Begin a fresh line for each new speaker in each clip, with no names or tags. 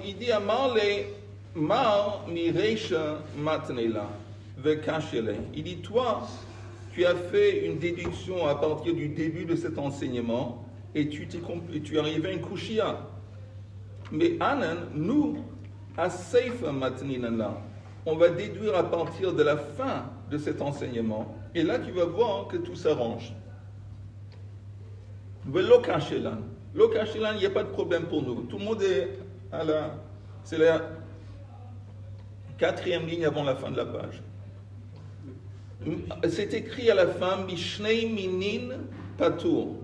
il dit Amar le Mar Mireisha Matnela Vekashele. Il dit toi, tu as fait une déduction à partir du début de cet enseignement et tu es arrivé à une kushia. Mais Anan, nous, à Seifa Matninala, on va déduire à partir de la fin de cet enseignement. Et là, tu vas voir que tout s'arrange. Lokashelan. Lokashelan, il n'y a pas de problème pour nous. Tout le monde est à la... C'est la 4e ligne avant la fin de la page. C'est écrit à la fin, Mishnei Minin Patour.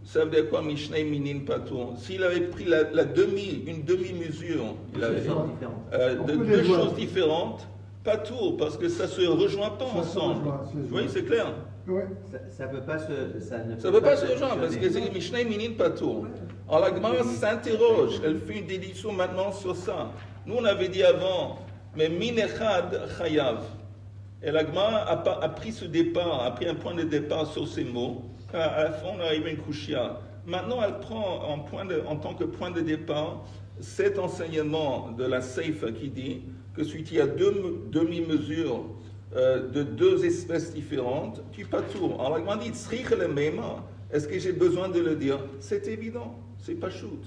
Ça veut dire quoi, Mishnei Minin Patour? S'il avait pris une demi-mesure, il avait deux choses différentes, Patour, parce que ça ne se rejoint pas ensemble. Oui, c'est clair.
Ouais.
Ça ne peut pas
se rejoindre, parce que c'est Mishnei Minin Patour. Alors la Gemara s'interroge, elle fait une déduction maintenant sur ça. Nous, on avait dit avant, mais Minechad Chayav. Et la Gemara a pris ce départ, a pris un point de départ sur ces mots. À la fin, on arrive à une kushia. Maintenant, elle prend en tant que point de départ cet enseignement de la Seifa qui dit que celui qui a deux demi-mesures de deux espèces différentes, tu patour. Alors la Gemara dit, Tzrich le Meima, est-ce que j'ai besoin de le dire? C'est évident, c'est pas shoot.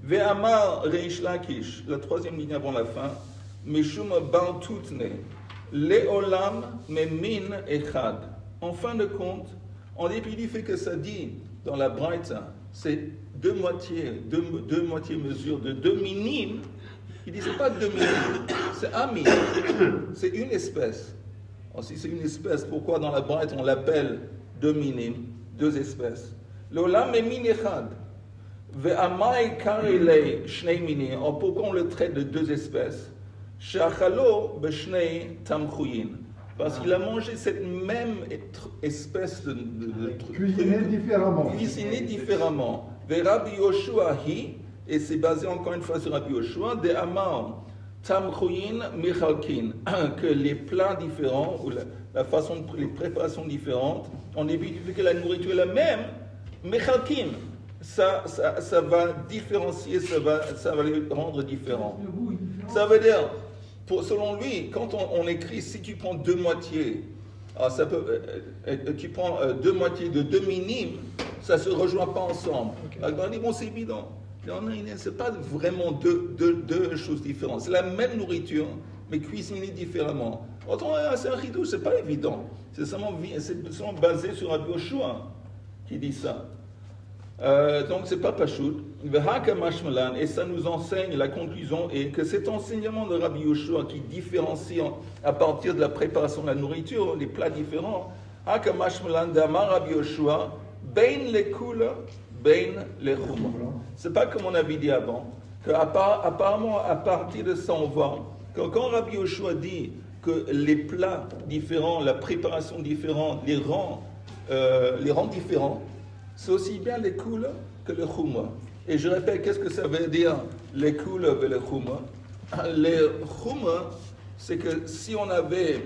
Ve'amar Reish Lakish, la 3e ligne avant la fin, Mishum Bar Tutne. Le'olam memin echad. En fin de compte, en dépit du fait que ça dit dans la Braïta, c'est deux moitiés mesures de deux minimes, il dit c'est pas deux minimes, c'est un minime, c'est une espèce. Alors, si c'est une espèce, pourquoi dans la Braïta on l'appelle deux minimes, deux espèces? Le'olam memin echad. Ve'amai karilei shnei minim. Alors pourquoi on le traite de deux espèces? Parce qu'il a mangé cette même espèce de cuisiné différemment. Rabbi Yoshua et c'est basé encore une fois sur Rabbi Yoshua, de Amar Tamchuyin Michalkin, que les plats différents ou la façon, les préparations différentes, on évite que la nourriture est la même, Michalkin. Ça va différencier, ça va les rendre différents. Ça veut dire, selon lui, quand on écrit, si tu prends deux moitiés, alors tu prends deux moitiés de deux minimes, ça ne se rejoint pas ensemble. Alors on dit, bon, c'est évident. Ce n'est pas vraiment deux choses différentes. C'est la même nourriture, mais cuisinée différemment. Autrement, c'est un ridou, ce n'est pas évident. C'est seulement basé sur Rabbi Yoshua qui dit ça. Donc c'est pas Pachout. Et ça nous enseigne, la conclusion est que cet enseignement de Rabbi Yoshua qui différencie à partir de la préparation de la nourriture, les plats différents, Rabbi Yoshua, Bein les kula, Bein les chuma. C'est pas comme on avait dit avant, qu'apparemment à partir de ça on voit que quand Rabbi Yoshua dit que les plats différents, la préparation différente les rend différents, c'est aussi bien les koula que le chouma. Et je répète, qu'est-ce que ça veut dire les koula et le chouma? Les chouma, c'est que si on avait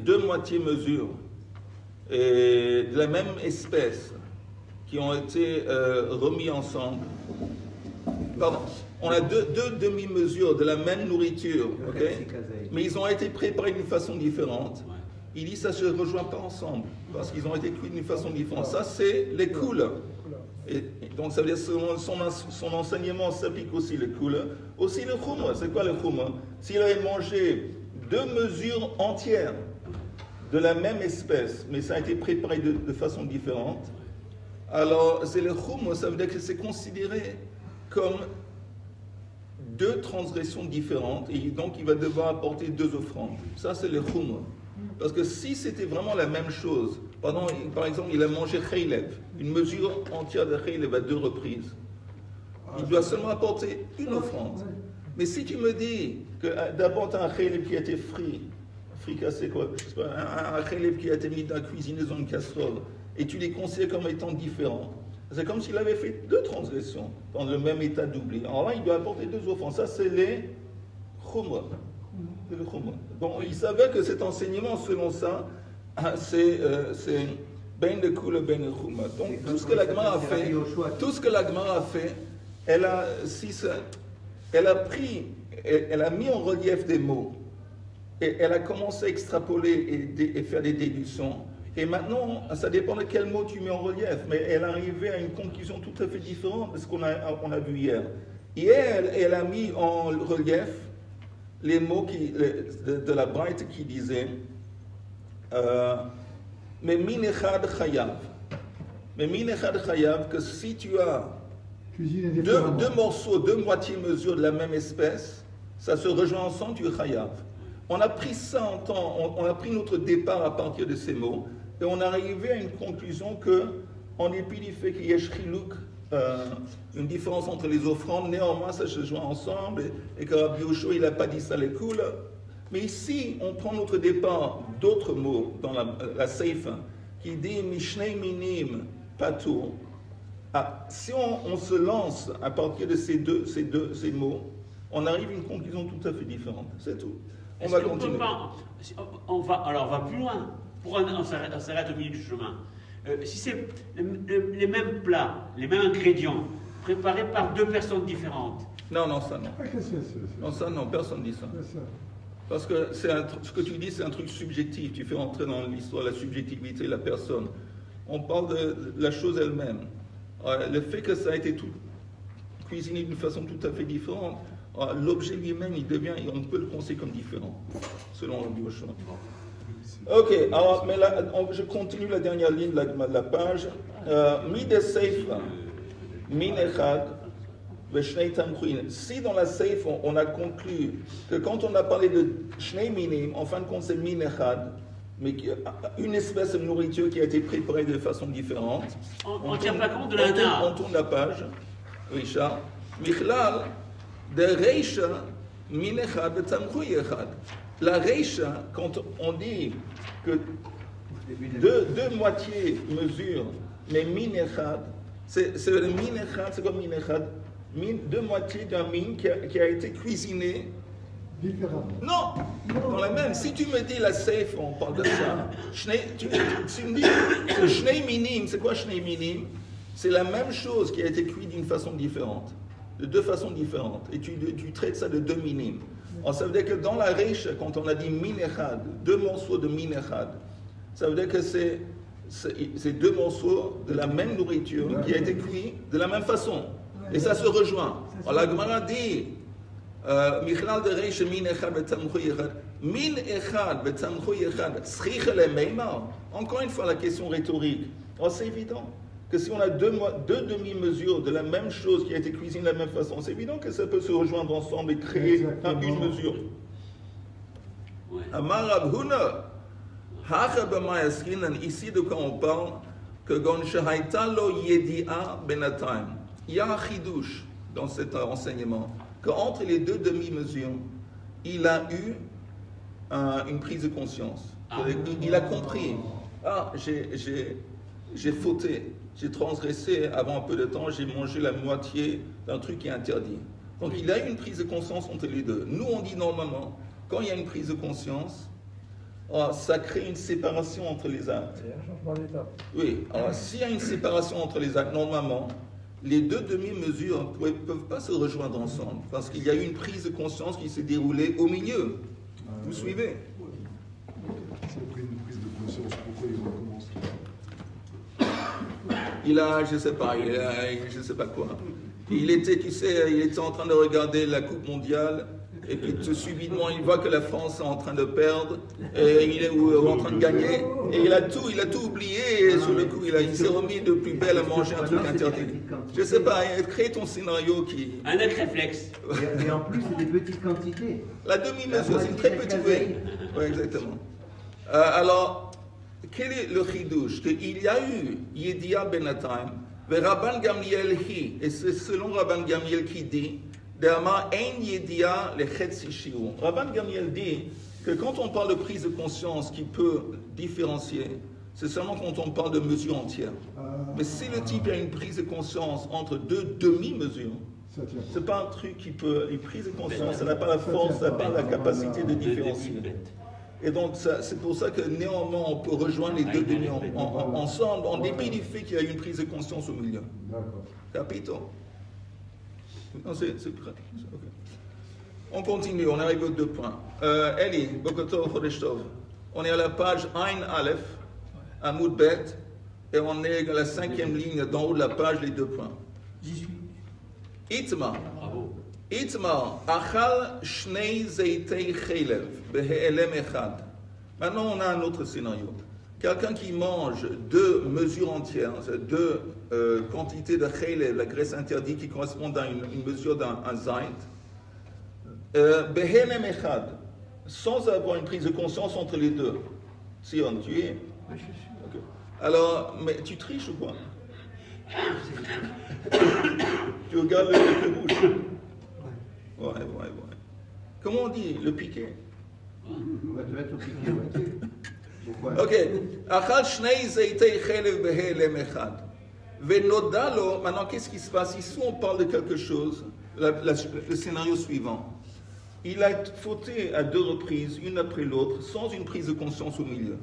deux moitiés mesures et de la même espèce qui ont été remis ensemble, pardon, on a deux demi-mesures de la même nourriture, okay? Mais ils ont été préparés d'une façon différente. Il dit ça ne se rejoint pas ensemble, parce qu'ils ont été cuits d'une façon différente. Ça, c'est les couleurs. Et donc, ça veut dire que son enseignement s'applique aussi les couleurs. Aussi le chouma. C'est quoi le chouma? S'il avait mangé deux mesures entières de la même espèce, mais ça a été préparé de façon différente, alors c'est le chouma. Ça veut dire que c'est considéré comme deux transgressions différentes, et donc il va devoir apporter deux offrandes. Ça, c'est le chouma. Parce que si c'était vraiment la même chose, par exemple, il a mangé chaylev, une mesure entière de chaylev à deux reprises, il doit seulement apporter une offrande. Mais si tu me dis que d'abord tu as un chaylev qui a été fricassé, quoi, je sais pas, un chaylev qui a été mis dans la cuisine dans une casserole, et tu les considères comme étant différents, c'est comme s'il avait fait deux transgressions dans le même état d'oubli. Alors là, il doit apporter deux offrandes. Ça, c'est les chumra. C'est le chumra. Donc, il savait que cet enseignement, selon ça, c'est ben de Kula, ben de Chuma. Donc tout ce que la Gemara a fait, elle a mis en relief des mots. Et elle a commencé à extrapoler et faire des déductions. Et maintenant, ça dépend de quel mot tu mets en relief, mais elle est arrivée à une conclusion tout à fait différente de ce qu'on a vu hier. Hier, elle a mis en relief les mots de la Braïta qui disaient mais min echad chayav. Mais min echad chayav, que si tu as deux morceaux, deux moitiés mesures de la même espèce, ça se rejoint ensemble, tu es chayav. On a pris ça en temps, on a pris notre départ à partir de ces mots, et on est arrivé à une conclusion que, en dépit du fait qu'il y ait shchiluk, une différence entre les offrandes, néanmoins ça se joint ensemble, et que Rabbi Yoshua il n'a pas dit ça les coules. Mais ici, on prend notre départ d'autres mots dans la Seifa, qui dit Mishnei Minim Patur. Ah, si on se lance à partir de ces mots, on arrive à une conclusion tout à fait différente. C'est tout. On va continuer.
On va plus loin. Pourquoi on s'arrête au milieu du chemin? Si c'est les mêmes plats, les mêmes ingrédients, préparés par deux personnes différentes.
Non, ça non. Non, ça non, personne ne dit ça. Parce que ce que tu dis, c'est un truc subjectif. Tu fais entrer dans l'histoire la subjectivité de la personne. On parle de la chose elle-même. Le fait que ça a été tout cuisiné d'une façon tout à fait différente, l'objet lui-même, on peut le considérer comme différent, selon le Yoshua. Ok, alors, mais là, je continue la dernière ligne de la page. Mide Seifa, Min Echad, Veshnei Tamchuin. Si dans la Seifa, on a conclu que quand on a parlé de Shnei Minim, en fin de compte, c'est Min Echad, mais une espèce de nourriture qui a été préparée de façon différente.
On ne tient pas compte de l'ana.
On tourne la page, Richard. Michlal, de Reisha, Min Echad, de Tamchui Echad. La Reisha, quand on dit que deux moitiés mesurent, mais Min Echad, c'est le Min Echad, c'est comme Min Echad, deux moitiés d'un min qui a été cuisiné.
Différent.
Non, dans la même. Si tu me dis la safe, on parle de ça. Tu me dis que Shnei Minim, c'est quoi Shnei Minim? C'est la même chose qui a été cuite d'une façon différente, de deux façons différentes. Et tu traites ça de deux minim. Alors, ça veut dire que dans la Reisha, quand on a dit min echad, deux morceaux de min echad, ça veut dire que c'est deux morceaux de la même nourriture qui a été cuit de la même façon. Et ça se rejoint. Alors la Gemara dit Michlal de Reisha min echad betamchui echad. Min echad betamchui echad. S'richa le meimar. Encore une fois, la question rhétorique. Alors c'est évident que si on a deux demi-mesures de la même chose qui a été cuisinée de la même façon, c'est évident que ça peut se rejoindre ensemble et créer une mesure. Amar Rab Huna, Hacha b'mayaskinan, ici de quoi on parle, que gon shehaita lo yedi'a benatayim. Il y a un chidouche dans cet enseignement, qu'entre les deux demi-mesures, il a eu une prise de conscience. Il a compris, j'ai fauté, j'ai transgressé avant un peu de temps, j'ai mangé la moitié d'un truc qui est interdit. Donc il a eu une prise de conscience entre les deux. Nous on dit normalement, quand il y a une prise de conscience, ça crée une séparation entre les actes. Oui, alors s'il y a une séparation entre les actes, normalement, les deux demi-mesures ne peuvent pas se rejoindre ensemble, parce qu'il y a eu une prise de conscience qui s'est déroulée au milieu. Vous suivez?
C'est après une prise de conscience, pourquoi il recommence?
Il a, je sais sais pas quoi. Il était, tu sais, il était en train de regarder la Coupe mondiale, et puis tout subitement, il voit que la France est en train de perdre, et il est en train de gagner, et il a tout oublié, et sur le coup, il s'est remis de plus belle à manger un truc interdit. Je sais pas, crée ton scénario qui...
Un autre réflexe.
Et en plus, c'est des petites quantités.
La demi-mesure, c'est une très petite... Oui, exactement. Alors, quel est le chidouche? Qu'il y a eu Yedia Benatayim, et Rabban Gamliel hi, et c'est selon Rabban Gamliel qui dit, Rabban Gamliel dit que quand on parle de prise de conscience qui peut différencier, c'est seulement quand on parle de mesure entière. Mais si le type a une prise de conscience entre deux demi-mesures, c'est pas un truc qui peut... Une prise de conscience, ça n'a pas la force, ça n'a pas la capacité de différencier. Et donc, c'est pour ça que néanmoins, on peut rejoindre les deux bénis ensemble, en dépit du fait qu'il y a une prise de conscience au milieu.
D'accord.
Capito? Non, c'est prêt. Okay. On continue, on arrive aux 2 points. Eli, Bokoto Chodesh Tov. On est à la page 1 Aleph, Amoud Bet, et on est à la 5e ligne d'en haut de la page, les 2 points.
J'y suis.
Itma.
Bravo.
Itma, Achal Shnei Zeitei Chelev, Behe'elem Echad. Maintenant, on a un autre scénario. Quelqu'un qui mange 2 mesures entières, 2 quantités de Chelev, la graisse interdite qui correspond à une mesure d'un Zait, Behe'elem Echad, sans avoir une prise de conscience entre les deux. Sion, tu es?
Oui, je suis.
Okay. Alors, mais tu triches ou quoi? Tu regardes le bouche. Ouais. Comment on dit le piqué?
Ouais, tu vas tout piquer, ouais. Pourquoi?
Ok. Achal shnei zeitei chelev behelem echad. Venodalo, maintenant qu'est-ce qui se passe? Ici on parle de quelque chose, le scénario suivant. Il a fauté à 2 reprises, une après l'autre, sans une prise de conscience au milieu.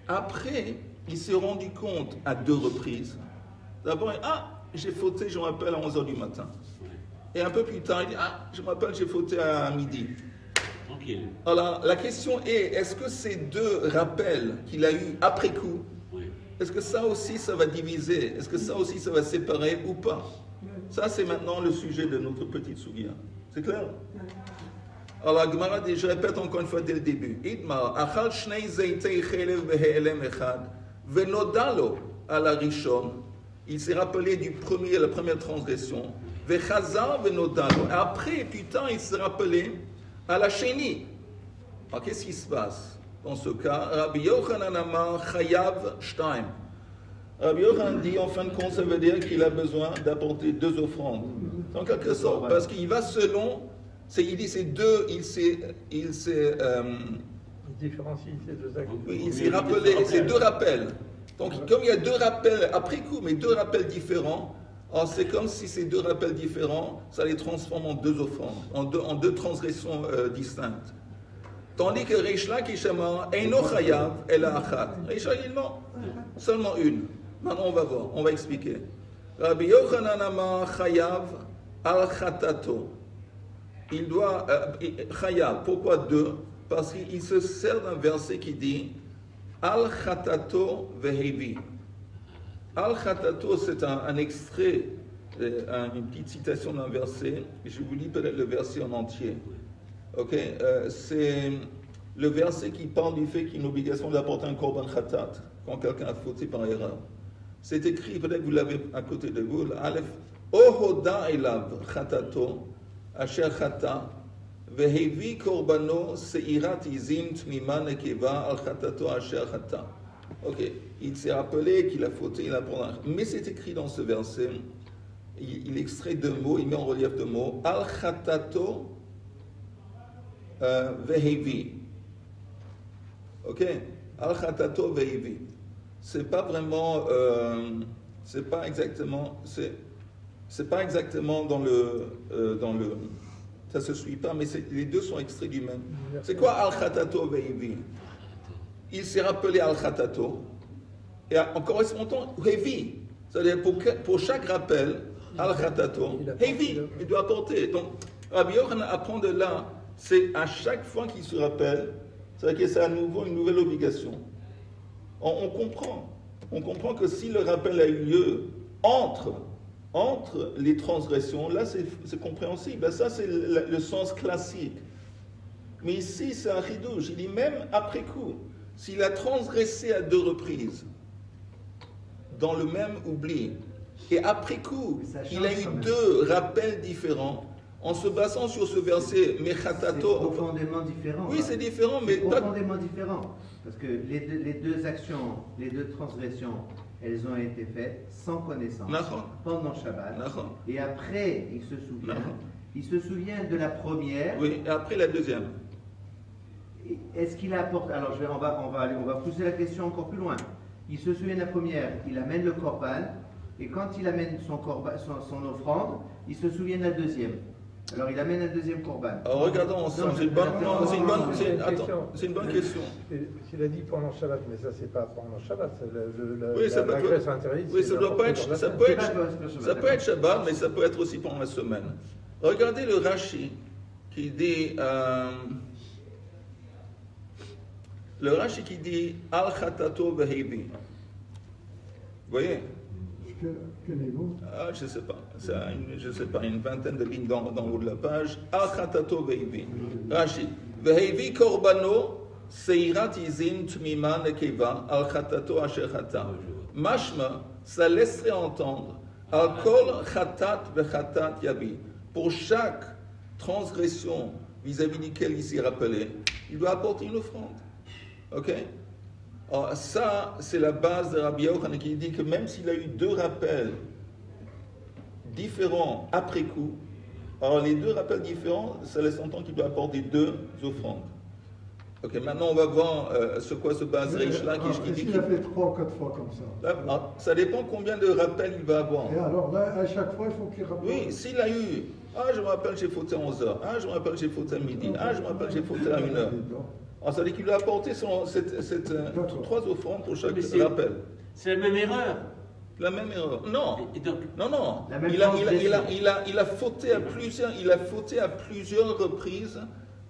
Après, il s'est rendu compte à 2 reprises. D'abord, j'ai fauté, je me rappelle, à 11h du matin. Et un peu plus tard, il dit, je me rappelle, j'ai fauté à midi.
Tranquille.
Alors, la question est, est-ce que ces 2 rappels qu'il a eus après coup, est-ce que ça aussi, ça va diviser? Est-ce que ça aussi, ça va séparer ou pas? Ça, c'est maintenant le sujet de notre petite souviens. C'est clair? Alors, la Gemara dit, je répète encore une fois dès le début. Idmar, achal shnei zeitei chelev behe'elem echad, venodalo à la rishon. Il s'est rappelé la première transgression. Vechazar venodalo. Après, putain, il s'est rappelé à la chénie. Alors, qu'est-ce qui se passe dans ce cas? Rabbi Yochanan amar chayav shtaim. Rabbi Yochanan dit, en fin de compte, ça veut dire qu'il a besoin d'apporter 2 offrandes. En quelque sorte, parce qu'il va selon... il dit c'est 2, il différencie
ces 2 actes.
Oui, il s'est rappelé, c'est 2 rappels. Donc, comme il y a 2 rappels après coup, mais 2 rappels différents, alors c'est comme si ces 2 rappels différents, ça les transforme en 2 offrandes, en deux transgressions distinctes. Tandis que Reish Lakish amar eino chayav ela achat. Reish Lakish, non, seulement une. Maintenant, on va voir, on va expliquer. Rabbi Yochanan amar chayav al chatato. Il doit, chayav, pourquoi 2? Parce qu'il se sert d'un verset qui dit Al Chatato Vehevi. Al Chatato, c'est un extrait, une petite citation d'un verset. Je vous lis peut-être le verset en entier. Ok, c'est le verset qui parle du fait qu'il y a une obligation d'apporter un korban chatat quand quelqu'un a fauté par erreur. C'est écrit, peut-être que vous l'avez à côté de vous, Aleph Ohoda elav chatato asher chata. Vehevi korbano seirat izim tmima nekeva al chatato asher chata. Ok, il s'est rappelé qu'il a fauté, il a pris. Mais c'est écrit dans ce verset, il extrait 2 mots, il met en relief 2 mots, al chatato vehevi. Ok, al chatato vehevi. C'est pas vraiment, c'est pas exactement dans le ça se suit pas, mais les 2 sont extraits du même. C'est quoi Al-Khatato Ve'evi? Il s'est rappelé Al-Khatato, et en correspondant, Hevi. C'est-à-dire pour chaque rappel, Al-Khatato, Hevi, il doit apporter. Donc, Rabbi Yochanan apprend de là, c'est à chaque fois qu'il se rappelle, c'est-à-dire que c'est à nouveau une nouvelle obligation. On comprend que si le rappel a eu lieu entre les transgressions, là c'est compréhensible. Ben, ça c'est le sens classique. Mais ici c'est un chidouche. Il dit même après coup, s'il a transgressé à 2 reprises, dans le même oubli, et après coup, il a eu 2 rappels différents, en se basant sur ce verset, Mechatato.
C'est profondément différent.
Oui, c'est différent, mais
profondément différent. Parce que les 2 actions, les 2 transgressions, elles ont été faites sans connaissance pendant Shabbat. Et après, il se souvient de la première.
Oui, et après la deuxième.
Est-ce qu'il apporte? Alors on va pousser la question encore plus loin. Il se souvient de la première, il amène le korban, et quand il amène son offrande, il se souvient de la deuxième. Alors il amène un deuxième corban.
Alors regardons ensemble, c'est une bonne question.
S'il a dit pendant Shabbat, mais ça c'est pas pendant Shabbat,
oui, ça
la graisse interdite.
Oui, ça peut être Shabbat, mais ça peut être aussi pendant la semaine. Regardez le Rashi qui dit, Al Khatato Behevi. Vous voyez?
Quel niveau?
Je ne sais pas. Je sais pas, une vingtaine de lignes dans le haut de la page. Al Khatato Behevi. Rashi. Behevi Korbano Seirat Izin Tmima Nekeva Al Khatato Asher Khata. Mashma, ça laisserait entendre Al Kol Khatat Bechatat Yabi. Pour chaque transgression vis-à-vis duquel il s'est rappelé, il doit apporter une offrande. Ok? Alors ça, c'est la base de Rabbi Yochanan qui dit que même s'il a eu deux rappels différents après coup, alors les deux rappels différents, ça laisse entendre qu'il doit apporter deux offrandes. Ok, maintenant on va voir sur quoi se base Reish Lakish qui dit
qu'il a fait 3 ou 4 fois comme ça.
Là, ça dépend combien de rappels il va avoir.
Et alors là, à chaque fois, il faut qu'il rappelle.
Oui, s'il a eu, je me rappelle j'ai fauté à 11h, je me rappelle j'ai fauté à midi, je me rappelle j'ai fauté à 1h. Alors ça veut dire qu'il doit apporter 3 offrandes pour chaque rappel.
C'est la même erreur.
La même erreur. Non. Non. Il a fauté à plusieurs reprises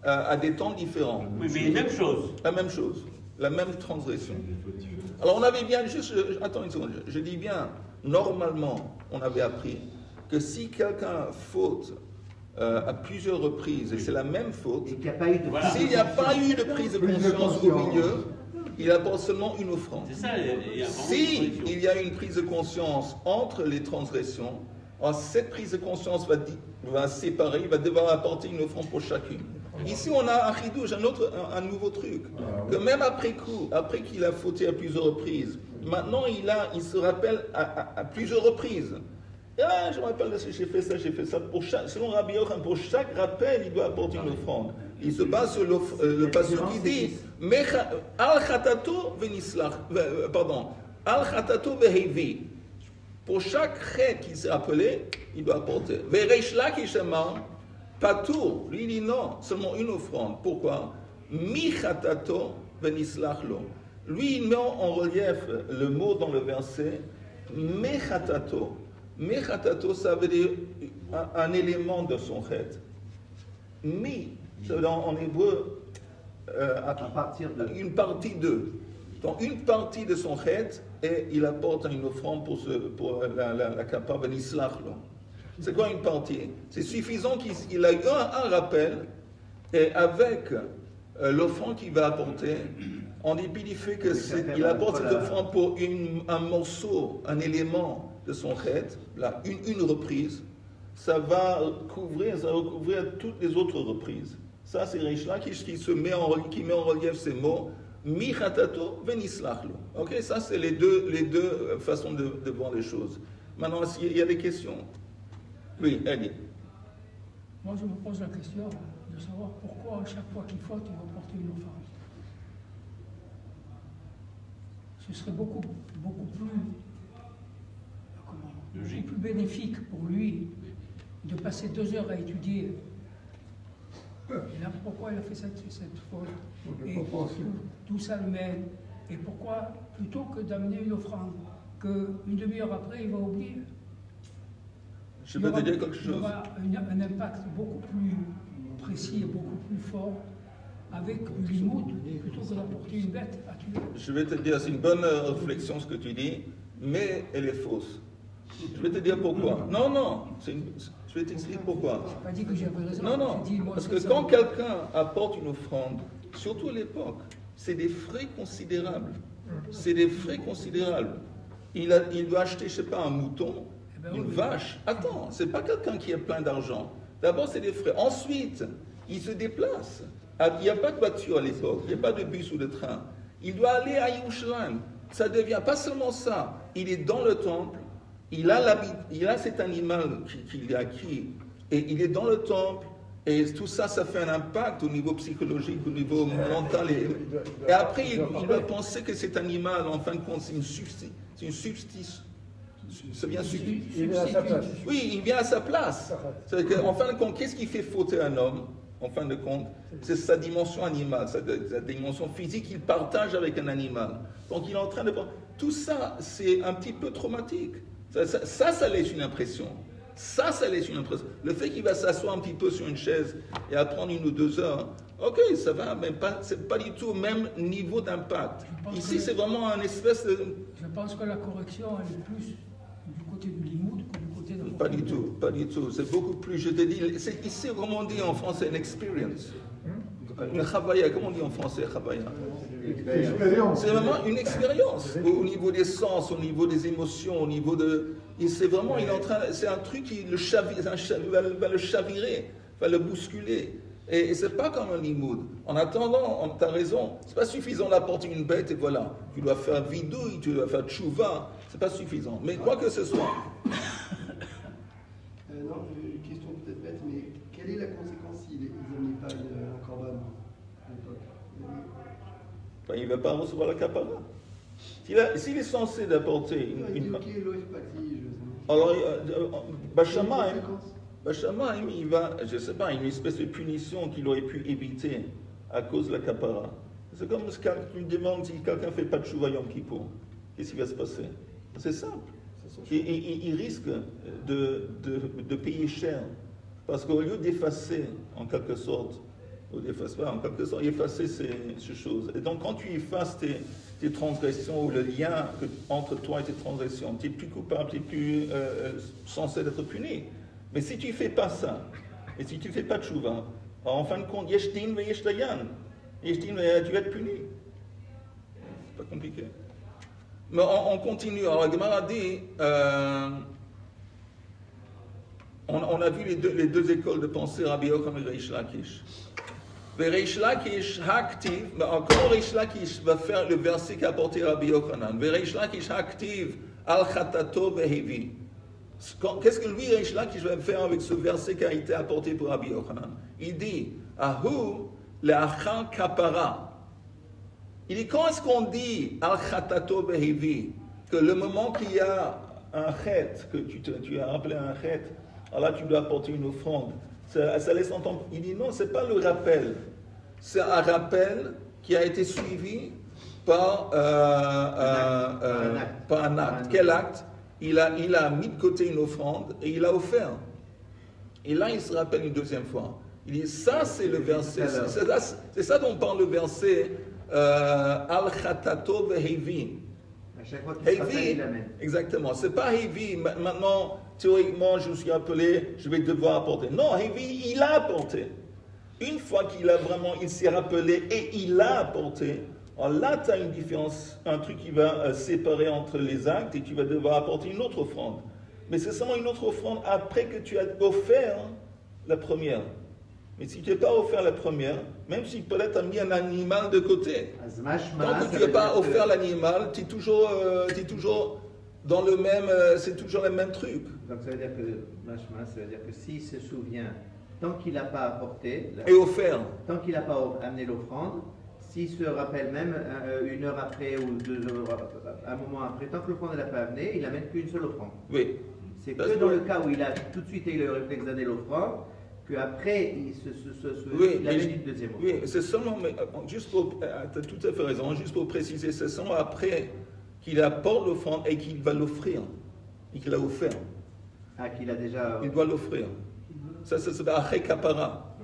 à des temps différents.
Oui, mais la même chose.
La même chose. La même transgression. Alors on avait bien, attends une seconde, je dis bien, normalement, on avait appris que si quelqu'un faute à plusieurs reprises, et c'est la même faute, s'il n'y a pas eu de prise de conscience au milieu, il apporte seulement une offrande.
C'est ça,
si il y a une prise de conscience entre les transgressions, alors cette prise de conscience va séparer, il va devoir apporter une offrande pour chacune. Ici, on a un chidouche, un nouveau truc, que même après coup, après qu'il a fauté à plusieurs reprises, maintenant il se rappelle à plusieurs reprises. Je me rappelle de ce que j'ai fait ça. Selon Rabbi Yochanan, pour chaque rappel, il doit apporter une offrande. Il se base sur le passage qui dit Al Khatato Venislach, Al Khatato Vehevi. Pour chaque chet qui s'est appelé, il doit apporter. Vereish Lakish Amar Patour, lui dit non, seulement une offrande. Pourquoi? Mi Khatato Venislach Lo. Lui, il met en relief le mot dans le verset Me Khatato. Mechatato, ça veut dire un élément de son chet. Mi, ça veut dire en hébreu, une partie de. Donc une partie de son chet, et il apporte une offrande pour la kappa venislachlo. C'est quoi une partie? C'est suffisant qu'il a eu un rappel, et avec l'offrande qu'il va apporter, en dépit du fait qu'il apporte cette offrande pour un morceau, un élément de son chet, là, une reprise, ça va recouvrir toutes les autres reprises. Ça, c'est Reish Lakish qui met en relief ces mots, Mi chatato venislachlo. Ok, ça, c'est les deux façons de voir les choses. Maintenant, il y a des questions. Oui, Eddie.
Moi, je me pose la question de savoir pourquoi, à chaque fois qu'il faute, il va porter une offrande. Ce serait beaucoup plus bénéfique pour lui de passer 2 heures à étudier. Et là, pourquoi il a fait cette faute? Et tout ça le mène. Et pourquoi, plutôt que d'amener une offrande, qu'une demi-heure après, il va oublier?
Je peux te dire quelque chose.
Il y aura un impact beaucoup plus précis et beaucoup plus fort avec une limoute plutôt que d'apporter une bête à tuer.
Je vais te dire, c'est une bonne réflexion ce que tu dis, mais elle est fausse. Je vais te dire pourquoi. Non, je vais t'expliquer pourquoi.
Je n'ai pas dit que j'avais raison.
Non, parce que quand quelqu'un apporte une offrande, surtout à l'époque, c'est des frais considérables. C'est des frais considérables. Il doit acheter, je ne sais pas, un mouton, une vache. Attends, c'est pas quelqu'un qui a plein d'argent. D'abord, c'est des frais. Ensuite, il se déplace. Il n'y a pas de voiture à l'époque, il n'y a pas de bus ou de train. Il doit aller à Yerushalayim. Ça devient pas seulement ça. Il est dans le temple. Il a cet animal qu'il a acquis, et il est dans le temple, et tout ça, ça fait un impact au niveau psychologique, au niveau mental. Et après, il va penser que cet animal, en fin de compte, c'est une substitution. ça vient suffire.
Il est à sa place.
Oui, il vient à sa place. C'est-à-dire qu'en fin de compte, qu'est-ce qui fait fauter un homme? En fin de compte, c'est sa dimension animale, sa dimension physique qu'il partage avec un animal. Donc il est en train de... Tout ça, c'est un petit peu traumatique. Ça laisse une impression. Ça laisse une impression. Le fait qu'il va s'asseoir un petit peu sur une chaise et apprendre 1 ou 2 heures, ok, ça va, mais c'est pas du tout au même niveau d'impact. Ici, c'est vraiment un espèce de...
Je pense que la correction, elle est plus du côté du limoud que du côté de...
Pas du tout, pas du tout. C'est beaucoup plus, je te dis, ici, comme on dit en français, une experience. Une chabaya, comment on dit en français, chabaya? C'est vraiment une expérience au niveau des sens, au niveau des émotions, au niveau de... C'est vraiment, il est en train, c'est un truc qui va le chavirer, va le bousculer. Et c'est pas comme un limoud. En attendant, tu as raison, c'est pas suffisant d'apporter une bête et voilà. Tu dois faire vidouille, tu dois faire tchouva, c'est pas suffisant. Mais quoi que ce soit.
Non, une question peut-être bête, mais quelle est la conséquence s'ils n'ont pas un corban à l'époque?
Il ne va pas recevoir la capara. S'il est censé d'apporter une... Alors, Bachamaim, il va, je ne sais pas, une espèce de punition qu'il aurait pu éviter à cause de la capara. C'est comme si tu me demandes si quelqu'un ne fait pas de chouva Yom Kippour. Qu'est-ce qui va se passer? C'est simple. Il risque de payer cher. Parce qu'au lieu d'effacer, en quelque sorte, effacer ces choses. Et donc, quand tu effaces tes transgressions ou le lien entre toi et tes transgressions, tu es plus coupable, tu es plus censé être puni. Mais si tu ne fais pas ça, et si tu ne fais pas de chouva, en fin de compte, yeshtin ve yeshtayan. Yeshtin, tu vas être puni. C'est pas compliqué. Mais on continue. Alors, la Gemara dit, on a vu les deux écoles de pensée, Rabbi Yochanan et Reish Lakish. Reish Lakish haktiv, mais encore Reish Lakish va faire le verset qu'a apporté Rabbi Yochanan. Reish Lakish haktiv al chatato behevi. Qu'est-ce que lui, Reish Lakish, va faire avec ce verset qui a été apporté pour Rabbi Yochanan? Il dit, Ahu le'achal kapara. Il dit, quand est-ce qu'on dit al chatato behevi? Que le moment qu'il y a un chet, que tu as appelé un chet, alors là tu dois apporter une offrande. Ça laisse entendre. Il dit non, ce n'est pas le rappel. C'est un rappel qui a été suivi par un acte. Quel acte? Il a mis de côté une offrande et il a offert. Et là, il se rappelle une deuxième fois. Il dit, ça c'est le verset. C'est ça dont parle le verset Al-Khatato ve'hevi.
À chaque fois qu'il se rappelle, il amène.
Exactement. C'est pas hevi. Maintenant, théoriquement, je me suis appelé, je vais devoir apporter. Non, hevi, il a apporté. Une fois il s'est rappelé et il a apporté, alors là, tu as une différence, un truc qui va séparer entre les actes et tu vas devoir apporter une autre offrande. Mais c'est seulement une autre offrande après que tu as offert la première. Mais si tu n'as pas offert la première, même si peut-être tu as mis un animal de côté, tant que tu n'as pas offert l'animal, tu es toujours dans le même, c'est toujours le même truc.
Donc ça veut dire que s'il se souvient, tant qu'il n'a pas apporté,
et offert,
tant qu'il n'a pas amené l'offrande, s'il se rappelle même 1 heure après ou 2 heures, un moment après, tant que l'offrande n'a pas amené, il n'amène qu'une seule offrande.
Oui.
C'est que dans le cas où il a tout de suite eu le réflexe d'amener l'offrande, qu'après il amène une deuxième offrande.
Oui, c'est seulement, juste pour, tu as tout à fait raison, juste pour préciser, c'est seulement après qu'il apporte l'offrande et qu'il va l'offrir, et qu'il a offert.
Ah, qu'il a déjà...
Il doit l'offrir. Ça, c'est Achei Kapara.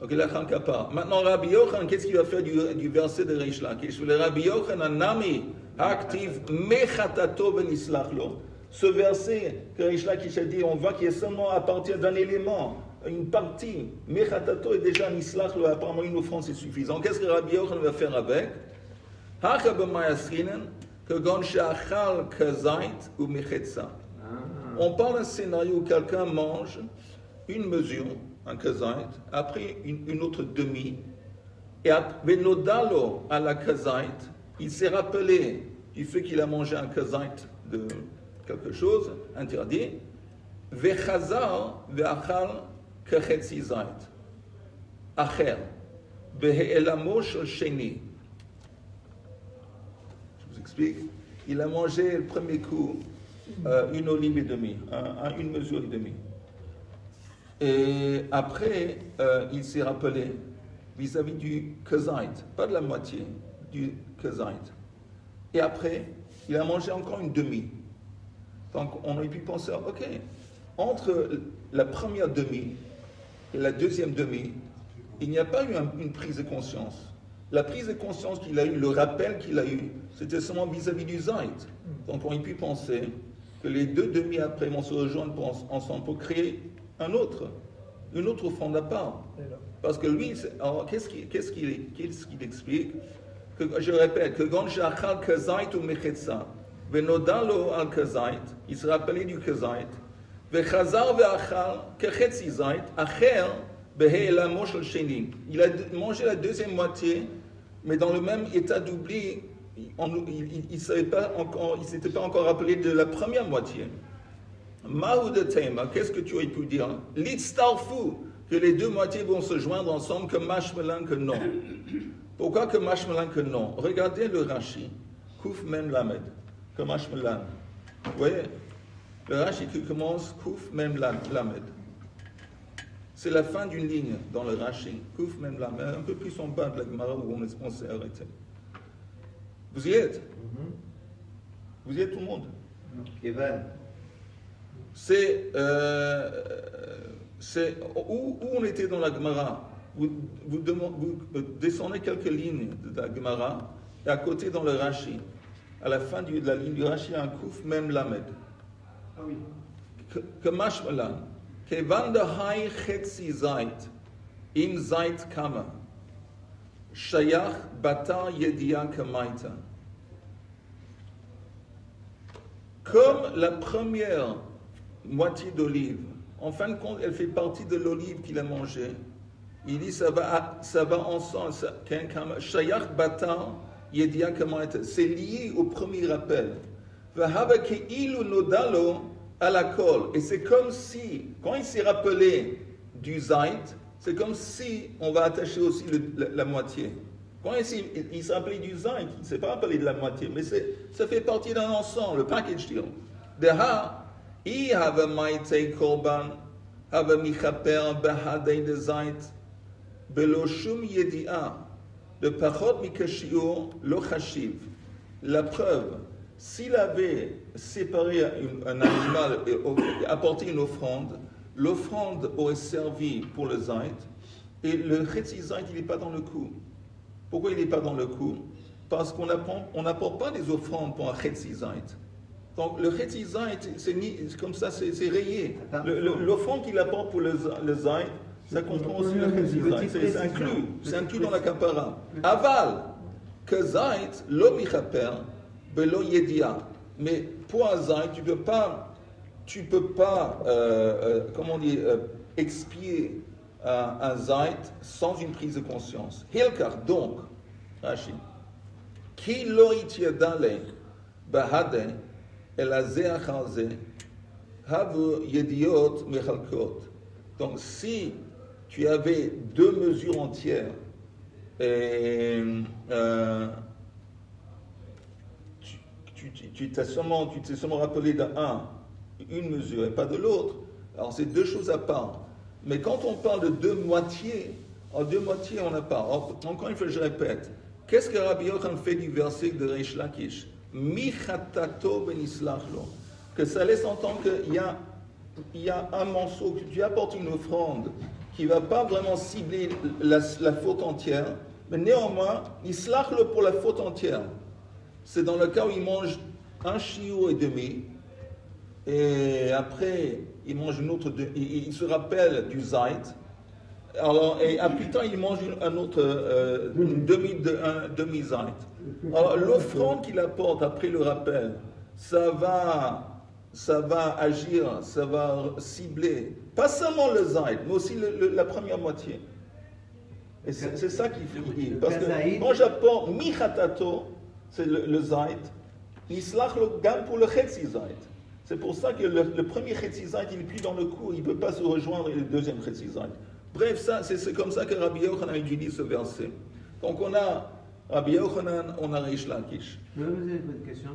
Ok, l'Achei Kapara. Maintenant, Rabbi Yochanan, qu'est-ce qu'il va faire du verset de Reish Lakish? Le Rabbi Yochanan, Nami, active, Mechatato venislach lo. Ce verset que Reish Lakish a dit, on voit qu'il est seulement à partir d'un élément, une partie. Mechatato est déjà nislach lo, apparemment une offrande, c'est suffisant. Qu'est-ce que Rabbi Yochanan va faire avec? Hacha b'mayasrinen, que gon she'achal kazait ou mechetza. On parle d'un scénario où quelqu'un mange une mesure, un kazait, après une autre demi, et venodalo à la kazait, il s'est rappelé du fait qu'il a mangé un kazait de quelque chose interdit, vechazar ve'achal kachetzi zait, acher, behe'elamo shel sheni. Je vous explique. Il a mangé le premier coup une olive et demie, une mesure et demie. Et après, il s'est rappelé vis-à-vis du kezait, pas de la moitié, du kezait. Et après, il a mangé encore une demi. Donc on aurait pu penser, ok, entre la première demi et la deuxième demi, il n'y a pas eu une prise de conscience. La prise de conscience qu'il a eue, le rappel qu'il a eu, c'était seulement vis-à-vis du zait. Donc on aurait pu penser que les deux demi après vont se rejoindre ensemble pour créer une autre offrande à part. Parce que lui, alors qu'est-ce qu'il explique? Que, je répète, que quand j'achal kezait ou mechetza, venodalo al kezait, il se rappelait du kezait, vechazar veachal kechetzi zait, acher behe'ela moshel sheni. Il a mangé la deuxième moitié, mais dans le même état d'oubli, il s'était pas encore rappelé de la première moitié. Mahu de tema, qu'est-ce que tu aurais pu dire? Litstarfu, que les deux moitiés vont se joindre ensemble, que mashmelan que non. Pourquoi que mashmelan que non? Regardez le Rashi, Kuf Mem Lamed, que mashmelan. Vous voyez? Le Rashi qui commence Kuf Mem Lamed. C'est la fin d'une ligne dans le Rashi, Kuf Mem Lamed, un peu plus en bas de la Gemara où on s'est arrêté. Vous y êtes? Vous y êtes tout le monde?
Evan.
C'est où on était dans la Gemara. Vous descendez quelques lignes de la Gemara, et à côté dans le Rashi, à la fin de la ligne du Rashi, il y a un Kuf Mem Lamed.
Ah oui.
Que mashmalan, kevan de hai chetzi zait, im zait kama, shayach bata yedia kamaita. Comme la première moitié d'olive, en fin de compte, elle fait partie de l'olive qu'il a mangée. Il dit ça va ensemble. Shayach bata yedia kamaita. C'est lié au premier rappel. Vahava keilu nodalo alakol. Et c'est comme si, quand il s'est rappelé du zait, c'est comme si on va attacher aussi la moitié. Quand il s'est rappelé du zait, il ne s'est pas rappelé de la moitié, mais ça fait partie d'un ensemble, le package deal. Deha, I have a maitei korban, have a michaper behadei de zait, belo shum yedia, de pachot mikashiur lo chashiv. La preuve, s'il avait séparé un animal et apporté une offrande, l'offrande aurait servi pour le zait, et le chetzi zait, il n'est pas dans le coup. Pourquoi il n'est pas dans le coup? Parce qu'on n'apporte pas des offrandes pour un chetzi zait. Donc le chetzi zait, c'est comme ça, c'est rayé. L'offrande qu'il apporte pour le zait, ça comprend aussi le chetzi zait. C'est inclus dans la kapara. Aval, que zait, lo michaper, belo yedia. Mais pour un zait, tu peux pas, comment dire, expier un zait sans une prise de conscience. Hilkar, donc, Rashi, ki lo itiadale bahade el azeachalze havu yediot mechalkot. Donc, si tu avais deux mesures entières et tu t'es seulement rappelé une mesure et pas de l'autre, alors c'est deux choses à part. Mais quand on parle de deux moitiés, en deux moitiés on n'a pas. Encore une fois, je répète, qu'est-ce que Rabbi Yochanan fait du verset de Reish Lakish? Mi chatato benislachlo. Que ça laisse entendre qu'il y a un morceau, que tu apportes une offrande qui ne va pas vraiment cibler la faute entière, mais néanmoins, islachlo pour la faute entière. C'est dans le cas où il mange un shiur et demi, et après, il mange une autre, il se rappelle du zait. Alors, et à plus tard, il mange un autre demi-zait. Alors, l'offrande qu'il apporte après le rappel, ça va agir, ça va cibler, pas seulement le zait, mais aussi la première moitié. Et c'est ça qu'il faut dire. Parce que quand j'apporte mi-chatato, c'est le zait, islach le gam pour le chetzi zait. C'est pour ça que le premier chetzi zait, il n'est plus dans le coup, il ne peut pas se rejoindre avec le deuxième chetzi zait. Bref, c'est comme ça que Rabbi Yochanan utilise ce verset. Donc on a Rabbi Yochanan, on a Reish Lakish.
Je peux vous poser une question?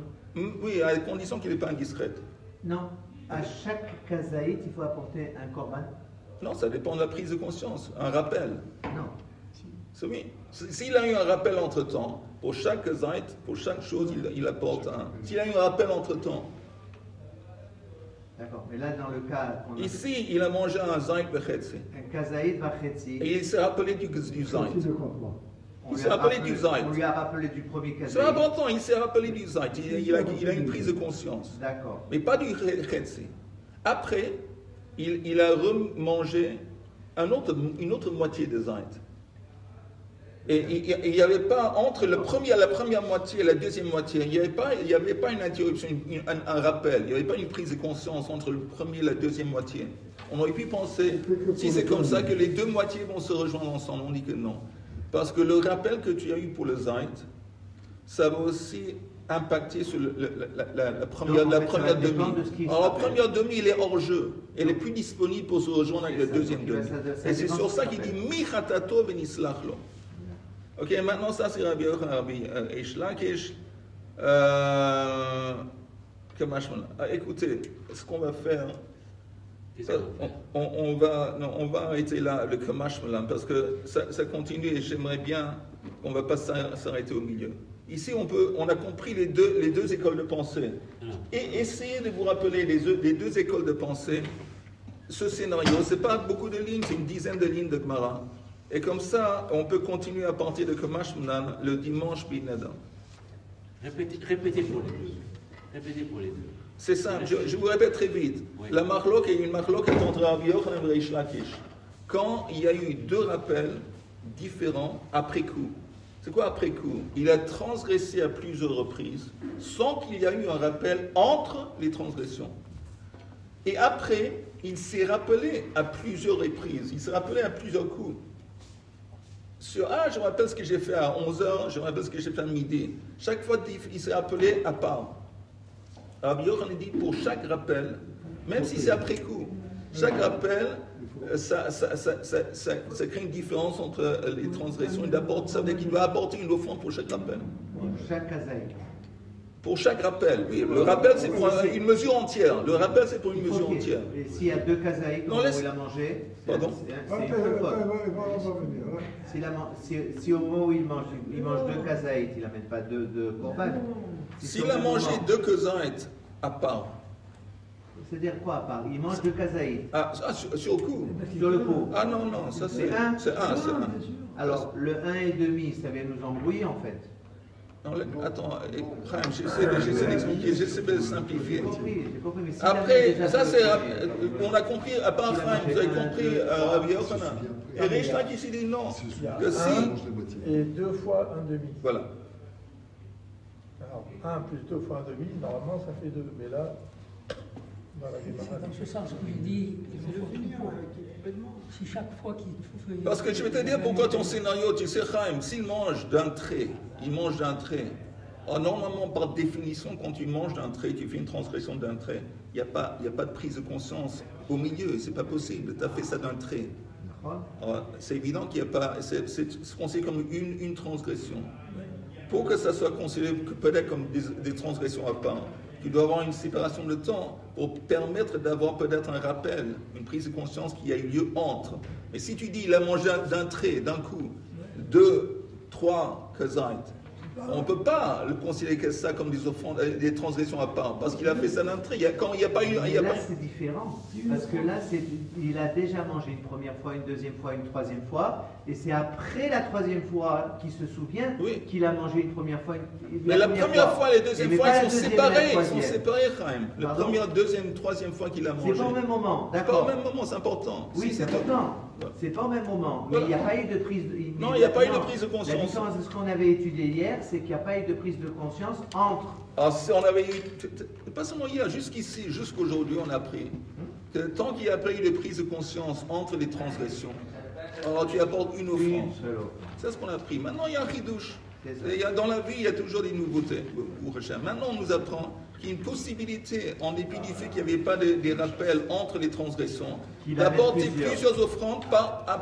Oui, à condition qu'il n'est pas indiscrète.
Non, à chaque kazaït, il faut apporter un korban.
Non, ça dépend de la prise de conscience, un rappel.
Non.
Oui. S'il a eu un rappel entre-temps, pour chaque kazaït, pour chaque chose, il apporte un. S'il a eu un rappel entre-temps.
D'accord, mais là, dans le cas...
Ici, il a mangé un zaït vechetzi.
Un kazaït vechetzi.
Et il s'est rappelé du zaït. Il s'est rappelé du zaït.
On lui a rappelé du premier kazaït.
C'est important, il s'est rappelé du zaït. Il a une prise de conscience.
D'accord.
Mais pas du vechetzi. Après, il a remangé une autre moitié de zaït. Et il n'y avait pas, entre la première moitié et la deuxième moitié, il n'y avait pas une interruption, un rappel, il n'y avait pas une prise de conscience entre le premier et la deuxième moitié. On aurait pu penser, si c'est comme ça, que les deux moitiés vont se rejoindre ensemble. On dit que non. Parce que le rappel que tu as eu pour le zaït, ça va aussi impacter sur la première demi. Alors la première demi, elle est hors jeu. Elle n'est plus disponible pour se rejoindre avec la deuxième demi. Et c'est sur ça qu'il dit « Mi chatato venislachlo ». Ok, maintenant ça c'est Rabbi Eish Lakish. Écoutez, ce qu'on va faire, on va arrêter là le Kamash Malan parce que ça continue et j'aimerais bien qu'on ne va pas s'arrêter au milieu. Ici on a compris les deux écoles de pensée. Et essayez de vous rappeler les deux écoles de pensée. Ce scénario, ce n'est pas beaucoup de lignes, c'est une dizaine de lignes de Gemara. Et comme ça, on peut continuer à partir de Kamash Malan le dimanche Binada.
Répétez pour les deux. Répétez pour les deux.
C'est simple, je vous répète très vite. Oui. La marloque est une marloque entre Rabbi Yochanan et Reish Lakish. Quand il y a eu deux rappels différents après coup. C'est quoi après coup? Il a transgressé à plusieurs reprises sans qu'il y ait eu un rappel entre les transgressions. Et après, il s'est rappelé à plusieurs reprises. Il s'est rappelé à plusieurs coups. Je me rappelle ce que j'ai fait à 11h, je me rappelle ce que j'ai fait à midi. Chaque fois, il s'est rappelé à part. Rabbi Yochanan dit pour chaque rappel, même si c'est après coup, chaque rappel, ça crée une différence entre les transgressions. Ça veut dire qu'il doit apporter une offrande pour chaque rappel.
Pour chaque kazaït.
Pour chaque rappel, oui. Le rappel, c'est pour une mesure entière. Le rappel, c'est pour une mesure entière.
Et s'il y a deux kazaït, comment il a mangé?
Pardon?
Si au moment où il mange deux kazaït, il n'amène pas deux korban.
S'il a mangé deux kazaït à part.
C'est-à-dire quoi à part? Il mange deux kazaït.
Sur le coup.
Sur le coup.
Ah non, ça c'est un. C'est un.
Alors, le 1,5, ça vient nous embrouiller en fait.
Non, attends, j'essaie d'expliquer, j'essaie de simplifier.
J'ai compris, mais si
après, ça c'est. On a compris, à part Chaim, vous avez compris Rabbi Yochanan. Et Reish Lakish s'est dit non. Que si.
Et 2 fois 1,5.
Voilà.
Alors, 1 plus 2 fois 1,5, normalement ça fait 2. Mais là, dans la
c'est dans ce sens qu'il dit il faut tout. Si chaque fois qu'il fait.
Parce que je vais te dire pourquoi ton scénario, tu sais, Chaim, s'il mange d'un trait, normalement, par définition, quand tu manges d'un trait, tu fais une transgression d'un trait, il n'y a pas de prise de conscience au milieu, c'est pas possible, tu as fait ça d'un trait. C'est évident qu'il n'y a pas, c'est considéré comme une transgression. Pour que ça soit considéré peut-être comme des transgressions à part, tu dois avoir une séparation de temps pour permettre d'avoir peut-être un rappel, une prise de conscience qui a eu lieu entre. Mais si tu dis il a mangé d'un trait, d'un coup, 2, 3 kazaït, on ne peut pas le considérer que ça comme des offrandes, des transgressions à part, parce qu'il a fait ça d'un trait. Quand il n'y a pas eu.
Là, c'est différent. Parce que là, il a déjà mangé une première fois, une deuxième fois, une troisième fois, et c'est après la troisième fois qu'il se souvient qu'il a mangé une première fois.
Mais la première fois et la deuxième fois, ils sont séparés. Ils sont séparés, Chaim. La première, deuxième, troisième fois qu'il a mangé.
C'est pas au même moment,
d'accord. C'est pas au même moment, c'est important.
Oui, c'est important. C'est pas au même moment. Mais il n'y a pas eu de prise de...
Non, il n'y a pas eu de prise de conscience.
La différence de ce qu'on avait étudié hier, c'est qu'il n'y a pas eu de prise de conscience entre...
on avait eu, pas seulement hier, jusqu'ici, jusqu'aujourd'hui, on a appris que tant qu'il n'y a pas eu de prise de conscience entre les transgressions, alors tu apportes une offrande. C'est ce qu'on a appris. Maintenant, il y a un chidouche. Dans la vie, il y a toujours des nouveautés. Maintenant, on nous apprend qu'il y a une possibilité, en dépit du fait qu'il n'y avait pas des rappels entre les transgressions, d'apporter plusieurs offrandes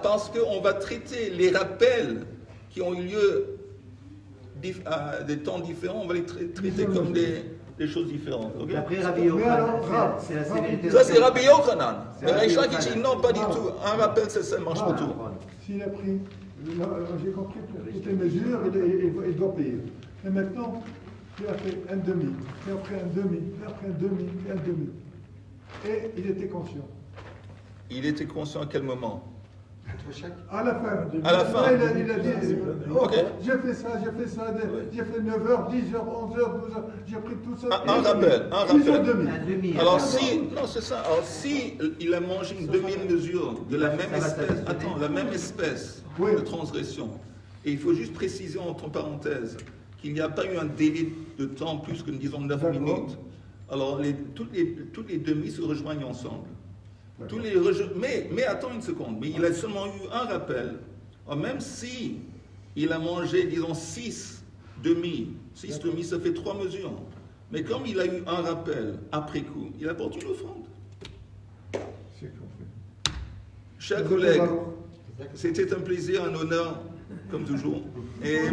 parce qu'on va traiter les rappels qui ont eu lieu à des temps différents, on va les traiter comme des des choses différentes. Okay?
D'après Rabbi Yochanan, c'est la sévérité.
Ça, c'est Rabbi Yochanan. Mais Reisha qui dit non, pas du tout. Un rappel, ça marche pour tout.
S'il a pris, j'ai compris pour toutes les mesures, il doit payer. Et maintenant, il a fait un demi, et après un demi, et après un demi, et un demi. Et il était conscient. Il était conscient à quel moment? À la fin. À la fin. Il a dit, okay. J'ai fait ça, j'ai fait 9h, 10h, 11h, 12h, j'ai pris tout ça. Un rappel. Demi. Alors si, non c'est ça, alors si il a mangé une demi-mesure de la même espèce, la même espèce de transgression, et il faut juste préciser entre parenthèses qu'il n'y a pas eu un délai de temps plus que, disons, 9 minutes, alors toutes les demi se rejoignent ensemble. Mais attends une seconde, mais il a seulement eu un rappel. Alors, même si il a mangé, disons, 6 demi, ça fait 3 mesures. Mais comme il a eu un rappel après coup, il apporte une offrande. Chers collègues, c'était un plaisir, un honneur, comme toujours. Et